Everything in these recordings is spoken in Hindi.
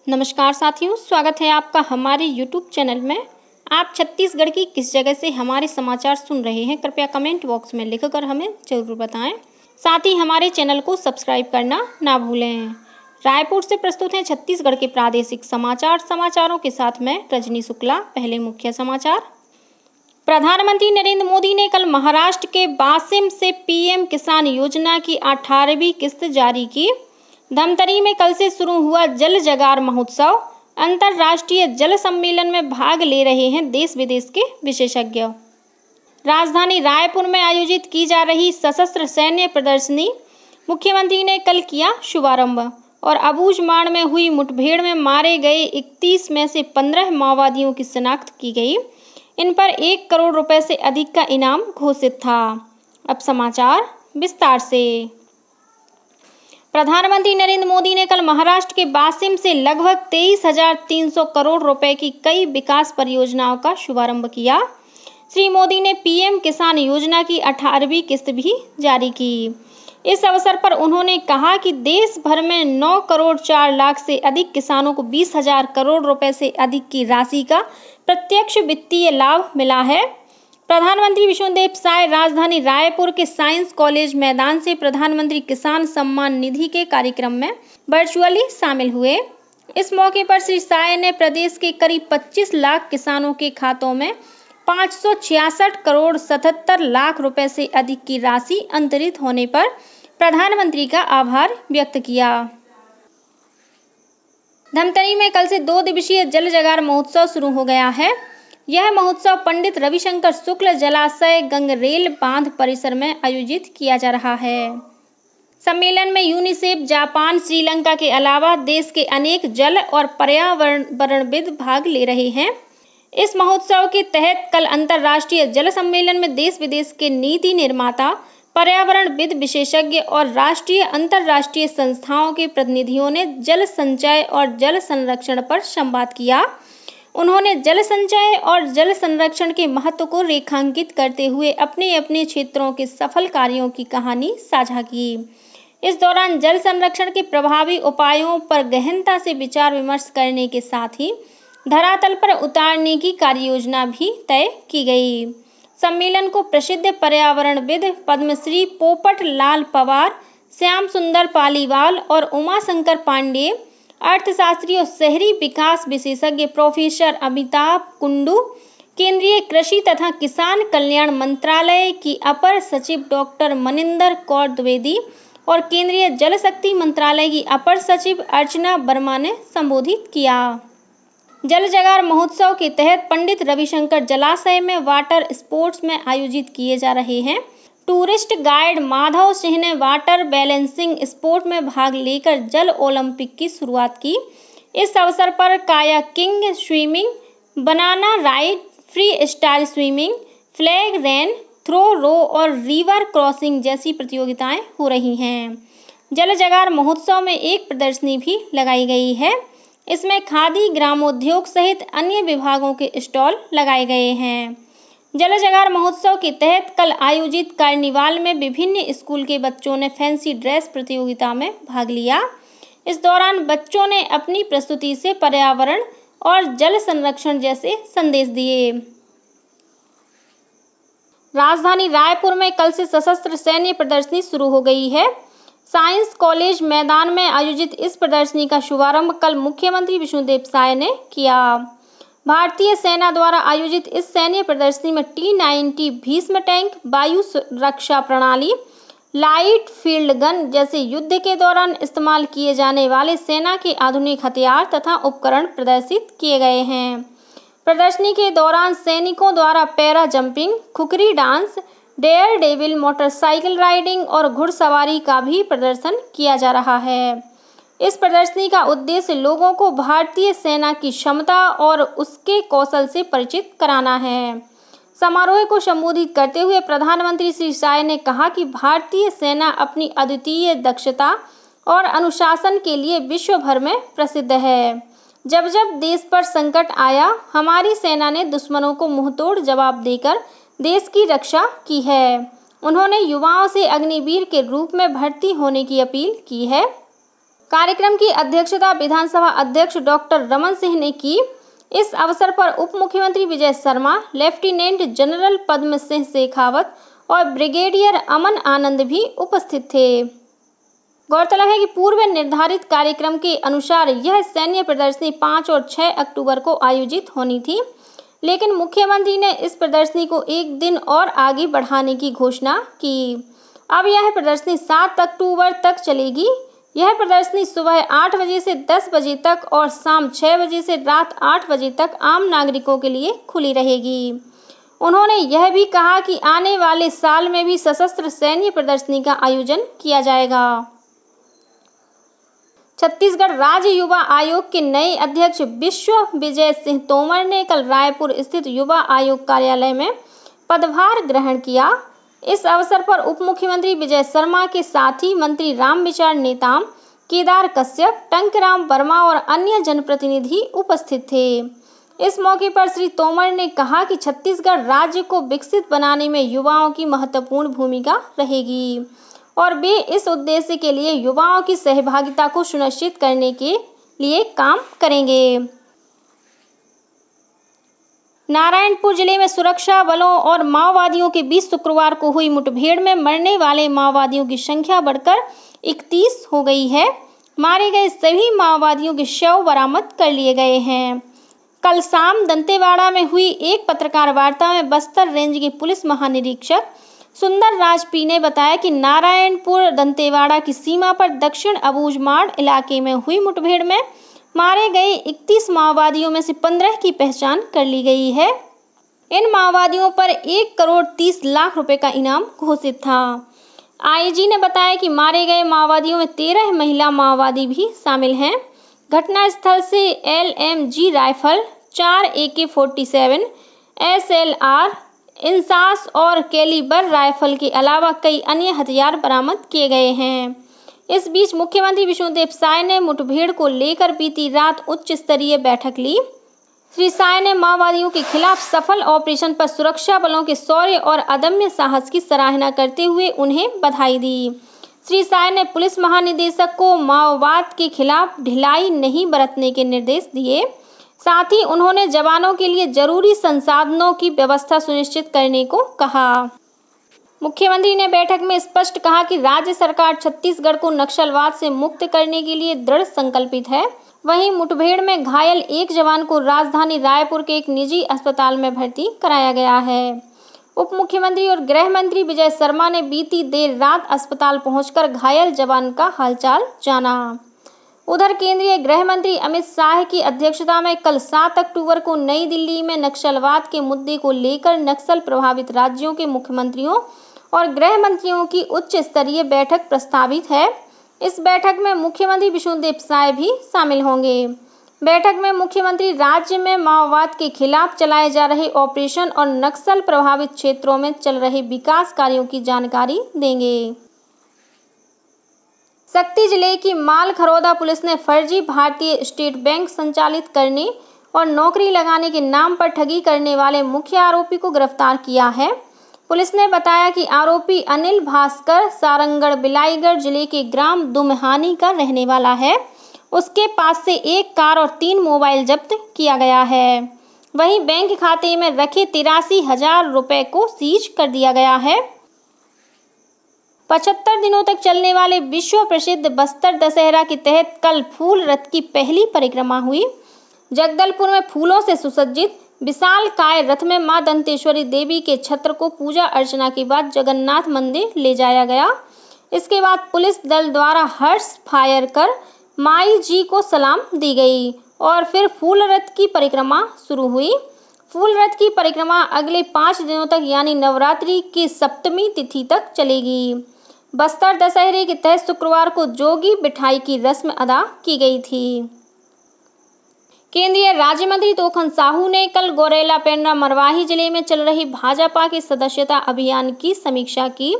नमस्कार साथियों, स्वागत है आपका हमारे YouTube चैनल में। आप छत्तीसगढ़ की किस जगह से हमारे समाचार सुन रहे हैं, कृपया कमेंट बॉक्स में लिखकर हमें जरूर बताएं। साथ ही हमारे चैनल को सब्सक्राइब करना ना भूलें। रायपुर से प्रस्तुत हैं छत्तीसगढ़ के प्रादेशिक समाचारों के साथ मैं रजनी शुक्ला। पहले मुख्य समाचार। प्रधानमंत्री नरेंद्र मोदी ने कल महाराष्ट्र के वाशिम से पीएम किसान योजना की 18वीं किस्त जारी की। धमतरी में कल से शुरू हुआ जल जगार महोत्सव। अंतर्राष्ट्रीय जल सम्मेलन में भाग ले रहे हैं देश विदेश के विशेषज्ञ। राजधानी रायपुर में आयोजित की जा रही सशस्त्र सैन्य प्रदर्शनी, मुख्यमंत्री ने कल किया शुभारंभ। और अबूझमाड़ में हुई मुठभेड़ में मारे गए 31 में से 15 माओवादियों की शिनाख्त की गई। इन पर 1 करोड़ रुपए से अधिक का इनाम घोषित था। अब समाचार विस्तार से। प्रधानमंत्री नरेंद्र मोदी ने कल महाराष्ट्र के वाशिम से लगभग 23,300 करोड़ रुपए की कई विकास परियोजनाओं का शुभारंभ किया। श्री मोदी ने पीएम किसान योजना की 18वीं किस्त भी जारी की। इस अवसर पर उन्होंने कहा कि देश भर में 9 करोड़ 4 लाख से अधिक किसानों को 20,000 करोड़ रुपए से अधिक की राशि का प्रत्यक्ष वित्तीय लाभ मिला है। प्रधानमंत्री विष्णुदेव साय राजधानी रायपुर के साइंस कॉलेज मैदान से प्रधानमंत्री किसान सम्मान निधि के कार्यक्रम में वर्चुअली शामिल हुए। इस मौके पर श्री साय ने प्रदेश के करीब 25 लाख किसानों के खातों में 566 करोड़ 77 लाख रुपए से अधिक की राशि अंतरित होने पर प्रधानमंत्री का आभार व्यक्त किया। धमतरी में कल से 2 दिवसीय जल जगार महोत्सव शुरू हो गया है। यह महोत्सव पंडित रविशंकर शुक्ल जलाशय गंगरेल बांध परिसर में आयोजित किया जा रहा है। सम्मेलन में यूनिसेफ, जापान, श्रीलंका के अलावा देश के अनेक जल और पर्यावरणविद भाग ले रहे हैं। इस महोत्सव के तहत कल अंतर्राष्ट्रीय जल सम्मेलन में देश विदेश के नीति निर्माता, पर्यावरणविद, विशेषज्ञ और राष्ट्रीय अंतर्राष्ट्रीय संस्थाओं के प्रतिनिधियों ने जल संचय और जल संरक्षण पर संवाद किया। उन्होंने जल संचय और जल संरक्षण के महत्व को रेखांकित करते हुए अपने अपने क्षेत्रों के सफल कार्यों की कहानी साझा की। इस दौरान जल संरक्षण के प्रभावी उपायों पर गहनता से विचार विमर्श करने के साथ ही धरातल पर उतारने की कार्ययोजना भी तय की गई। सम्मेलन को प्रसिद्ध पर्यावरणविद पद्मश्री पोपट लाल पवार, श्याम सुंदर पालीवाल और उमाशंकर पांडेय, अर्थशास्त्री और शहरी विकास विशेषज्ञ प्रोफेसर अमिताभ कुंडू, केंद्रीय कृषि तथा किसान कल्याण मंत्रालय की अपर सचिव डॉक्टर मनिंदर कौर द्विवेदी और केंद्रीय जल शक्ति मंत्रालय की अपर सचिव अर्चना वर्मा ने संबोधित किया। जल जगार महोत्सव के तहत पंडित रविशंकर जलाशय में वाटर स्पोर्ट्स में आयोजित किए जा रहे हैं। टूरिस्ट गाइड माधव सिंह ने वाटर बैलेंसिंग स्पोर्ट में भाग लेकर जल ओलंपिक की शुरुआत की। इस अवसर पर kayaking, swimming, banana ride, freestyle swimming, flag rain, throw row और रिवर क्रॉसिंग जैसी प्रतियोगिताएं हो रही हैं। जल जगार महोत्सव में एक प्रदर्शनी भी लगाई गई है। इसमें खादी, ग्रामोद्योग सहित अन्य विभागों के स्टॉल लगाए गए हैं। जल जगार महोत्सव के तहत कल आयोजित कार्निवाल में विभिन्न स्कूल के बच्चों ने फैंसी ड्रेस प्रतियोगिता में भाग लिया। इस दौरान बच्चों ने अपनी प्रस्तुति से पर्यावरण और जल संरक्षण जैसे संदेश दिए। राजधानी रायपुर में कल से सशस्त्र सैन्य प्रदर्शनी शुरू हो गई है। साइंस कॉलेज मैदान में आयोजित इस प्रदर्शनी का शुभारंभ कल मुख्यमंत्री विष्णुदेव साय ने किया। भारतीय सेना द्वारा आयोजित इस सैन्य प्रदर्शनी में T-90 भीष्म टैंक, वायु रक्षा प्रणाली, लाइट फील्ड गन जैसे युद्ध के दौरान इस्तेमाल किए जाने वाले सेना के आधुनिक हथियार तथा उपकरण प्रदर्शित किए गए हैं। प्रदर्शनी के दौरान सैनिकों द्वारा para jumping, khukri dance, daredevil, motorcycle riding और घुड़सवारी का भी प्रदर्शन किया जा रहा है। इस प्रदर्शनी का उद्देश्य लोगों को भारतीय सेना की क्षमता और उसके कौशल से परिचित कराना है। समारोह को संबोधित करते हुए प्रधानमंत्री श्री साय ने कहा कि भारतीय सेना अपनी अद्वितीय दक्षता और अनुशासन के लिए विश्व भर में प्रसिद्ध है। जब जब देश पर संकट आया, हमारी सेना ने दुश्मनों को मुंहतोड़ जवाब देकर देश की रक्षा की है। उन्होंने युवाओं से अग्निवीर के रूप में भर्ती होने की अपील की है। कार्यक्रम की अध्यक्षता विधानसभा अध्यक्ष डॉक्टर रमन सिंह ने की। इस अवसर पर उप मुख्यमंत्री विजय शर्मा, लेफ्टिनेंट जनरल पद्म सिंह शेखावत और ब्रिगेडियर अमन आनंद भी उपस्थित थे। गौरतलब है कि पूर्व निर्धारित कार्यक्रम के अनुसार यह सैन्य प्रदर्शनी 5 और 6 अक्टूबर को आयोजित होनी थी, लेकिन मुख्यमंत्री ने इस प्रदर्शनी को एक दिन और आगे बढ़ाने की घोषणा की। अब यह प्रदर्शनी 7 अक्टूबर तक चलेगी। यह प्रदर्शनी सुबह 8 बजे से 10 बजे तक और शाम 6 बजे से रात 8 बजे तक आम नागरिकों के लिए खुली रहेगी। उन्होंने यह भी कहा कि आने वाले साल में भी सशस्त्र सैन्य प्रदर्शनी का आयोजन किया जाएगा। छत्तीसगढ़ राज्य युवा आयोग के नए अध्यक्ष विश्व विजय सिंह तोमर ने कल रायपुर स्थित युवा आयोग कार्यालय में पदभार ग्रहण किया। इस अवसर पर उप मुख्यमंत्री विजय शर्मा के साथ ही मंत्री रामविचार नेताम, केदार कश्यप, टंकराम वर्मा और अन्य जनप्रतिनिधि उपस्थित थे। इस मौके पर श्री तोमर ने कहा कि छत्तीसगढ़ राज्य को विकसित बनाने में युवाओं की महत्वपूर्ण भूमिका रहेगी और वे इस उद्देश्य के लिए युवाओं की सहभागिता को सुनिश्चित करने के लिए काम करेंगे। नारायणपुर जिले में सुरक्षा बलों और माओवादियों के बीच शुक्रवार को हुई मुठभेड़ में मरने वाले माओवादियों की संख्या बढ़कर 31 हो गई है। मारे गए सभी माओवादियों के शव बरामद कर लिए गए हैं। कल शाम दंतेवाड़ा में हुई एक पत्रकार वार्ता में बस्तर रेंज के पुलिस महानिरीक्षक सुंदर राज पी ने बताया कि नारायणपुर दंतेवाड़ा की सीमा पर दक्षिण अबूझमाड़ इलाके में हुई मुठभेड़ में मारे गए 31 माओवादियों में से 15 की पहचान कर ली गई है। इन माओवादियों पर 1 करोड़ 30 लाख रुपए का इनाम घोषित था। आईजी ने बताया कि मारे गए माओवादियों में 13 महिला माओवादी भी शामिल हैं। घटनास्थल से LMG rifle, 4 AK-47, SLR, INSAS और कैलिबर राइफल के अलावा कई अन्य हथियार बरामद किए गए हैं। इस बीच मुख्यमंत्री विष्णुदेव साय ने मुठभेड़ को लेकर बीती रात उच्च स्तरीय बैठक ली। श्री साय ने माओवादियों के खिलाफ सफल ऑपरेशन पर सुरक्षा बलों के शौर्य और अदम्य साहस की सराहना करते हुए उन्हें बधाई दी। श्री साय ने पुलिस महानिदेशक को माओवाद के खिलाफ ढिलाई नहीं बरतने के निर्देश दिए। साथ ही उन्होंने जवानों के लिए जरूरी संसाधनों की व्यवस्था सुनिश्चित करने को कहा। मुख्यमंत्री ने बैठक में स्पष्ट कहा कि राज्य सरकार छत्तीसगढ़ को नक्सलवाद से मुक्त करने के लिए दृढ़ संकल्पित है। वहीं मुठभेड़ में घायल एक जवान को राजधानी रायपुर के एक निजी अस्पताल में भर्ती कराया गया है। उप मुख्यमंत्री और गृह मंत्री विजय शर्मा ने बीती देर रात अस्पताल पहुंचकर घायल जवान का हालचाल जाना। उधर केंद्रीय गृह मंत्री अमित शाह की अध्यक्षता में कल 7 अक्टूबर को नई दिल्ली में नक्सलवाद के मुद्दे को लेकर नक्सल प्रभावित राज्यों के मुख्यमंत्रियों और गृह मंत्रियों की उच्च स्तरीय बैठक प्रस्तावित है। इस बैठक में मुख्यमंत्री विष्णुदेव साय भी शामिल होंगे। बैठक में मुख्यमंत्री राज्य में माओवाद के खिलाफ चलाए जा रहे ऑपरेशन और नक्सल प्रभावित क्षेत्रों में चल रहे विकास कार्यों की जानकारी देंगे। शक्ति जिले की मालखरौदा पुलिस ने फर्जी भारतीय स्टेट बैंक संचालित करने और नौकरी लगाने के नाम पर ठगी करने वाले मुख्य आरोपी को गिरफ्तार किया है। पुलिस ने बताया कि आरोपी अनिल भास्कर सारंगढ़ बिलाईगढ़ जिले के ग्राम दुमहानी का रहने वाला है। उसके पास से 1 कार और 3 मोबाइल जब्त किया गया है। वहीं बैंक खाते में रखे 83,000 रुपए को सीज कर दिया गया है। 75 दिनों तक चलने वाले विश्व प्रसिद्ध बस्तर दशहरा के तहत कल फूल रथ की पहली परिक्रमा हुई। जगदलपुर में फूलों से सुसज्जित विशालकाय रथ में मां दंतेश्वरी देवी के छत्र को पूजा अर्चना के बाद जगन्नाथ मंदिर ले जाया गया। इसके बाद पुलिस दल द्वारा हर्ष फायर कर माई जी को सलाम दी गई और फिर फूल रथ की परिक्रमा शुरू हुई। फूल रथ की परिक्रमा अगले 5 दिनों तक यानी नवरात्रि की सप्तमी तिथि तक चलेगी। बस्तर दशहरे के तहत शुक्रवार को जोगी बिठाई की रस्म अदा की गई थी। केंद्रीय राज्य मंत्री तोखन साहू ने कल गौरेला पेंड्रा मरवाही जिले में चल रही भाजपा के सदस्यता अभियान की समीक्षा की।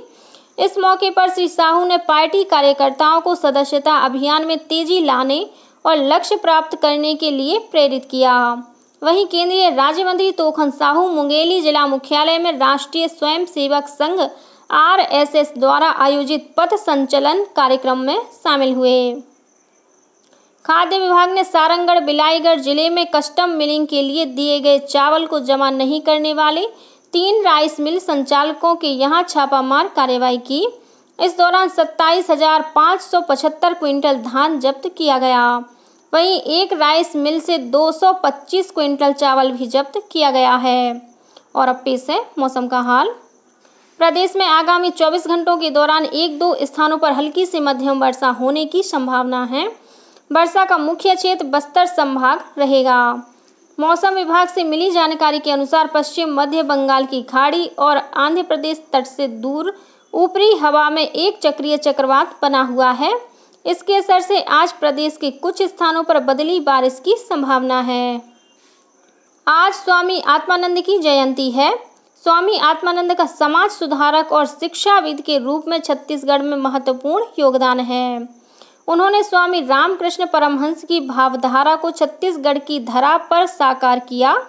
इस मौके पर श्री साहू ने पार्टी कार्यकर्ताओं को सदस्यता अभियान में तेजी लाने और लक्ष्य प्राप्त करने के लिए प्रेरित किया। वहीं केंद्रीय राज्य मंत्री तोखन साहू मुंगेली जिला मुख्यालय में राष्ट्रीय स्वयंसेवक संघ RSS द्वारा आयोजित पथ संचलन कार्यक्रम में शामिल हुए। खाद्य विभाग ने सारंगढ़ बिलाईगढ़ जिले में कस्टम मिलिंग के लिए दिए गए चावल को जमा नहीं करने वाले 3 राइस मिल संचालकों के यहां छापामार कार्रवाई की। इस दौरान 27,575 क्विंटल धान जब्त किया गया। वहीं एक राइस मिल से 225 क्विंटल चावल भी जब्त किया गया है। और अब पेश है मौसम का हाल। प्रदेश में आगामी 24 घंटों के दौरान 1-2 स्थानों पर हल्की से मध्यम वर्षा होने की संभावना है। वर्षा का मुख्य क्षेत्र बस्तर संभाग रहेगा। मौसम विभाग से मिली जानकारी के अनुसार पश्चिम मध्य बंगाल की खाड़ी और आंध्र प्रदेश तट से दूर ऊपरी हवा में एक चक्रीय चक्रवात बना हुआ है। इसके असर से आज प्रदेश के कुछ स्थानों पर बदली बारिश की संभावना है। आज स्वामी आत्मानंद की जयंती है। स्वामी आत्मानंद का समाज सुधारक और शिक्षाविद के रूप में छत्तीसगढ़ में महत्वपूर्ण योगदान है। उन्होंने स्वामी रामकृष्ण परमहंस की भावधारा को छत्तीसगढ़ की धरा पर साकार किया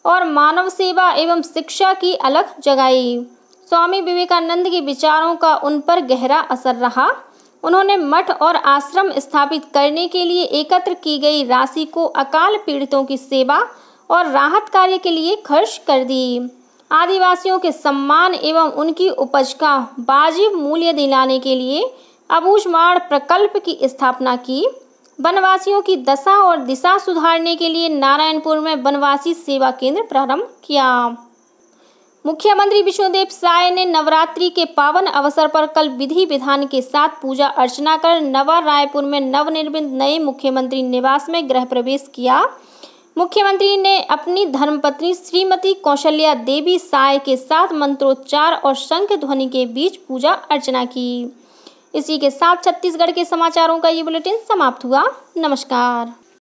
और मानव सेवा एवं शिक्षा की अलख जगाई। स्वामी विवेकानंद के विचारों का उन पर गहरा असर रहा। उन्होंने मठ और आश्रम स्थापित करने के लिए एकत्र की गई राशि को अकाल पीड़ितों की सेवा और राहत कार्य के लिए खर्च कर दी। आदिवासियों के सम्मान एवं उनकी उपज का वाजिब मूल्य दिलाने के लिए अबूझमाड़ प्रकल्प की स्थापना की। वनवासियों की दशा और दिशा सुधारने के लिए नारायणपुर में वनवासी सेवा केंद्र प्रारंभ किया। मुख्यमंत्री विष्णुदेव साय ने नवरात्रि के पावन अवसर पर कल विधि विधान के साथ पूजा अर्चना कर नवा रायपुर में नवनिर्मित नए मुख्यमंत्री निवास में गृह प्रवेश किया। मुख्यमंत्री ने अपनी धर्मपत्नी श्रीमती कौशल्या देवी साय के साथ मंत्रोच्चार और शंख ध्वनि के बीच पूजा अर्चना की। इसी के साथ छत्तीसगढ़ के समाचारों का ये बुलेटिन समाप्त हुआ। नमस्कार।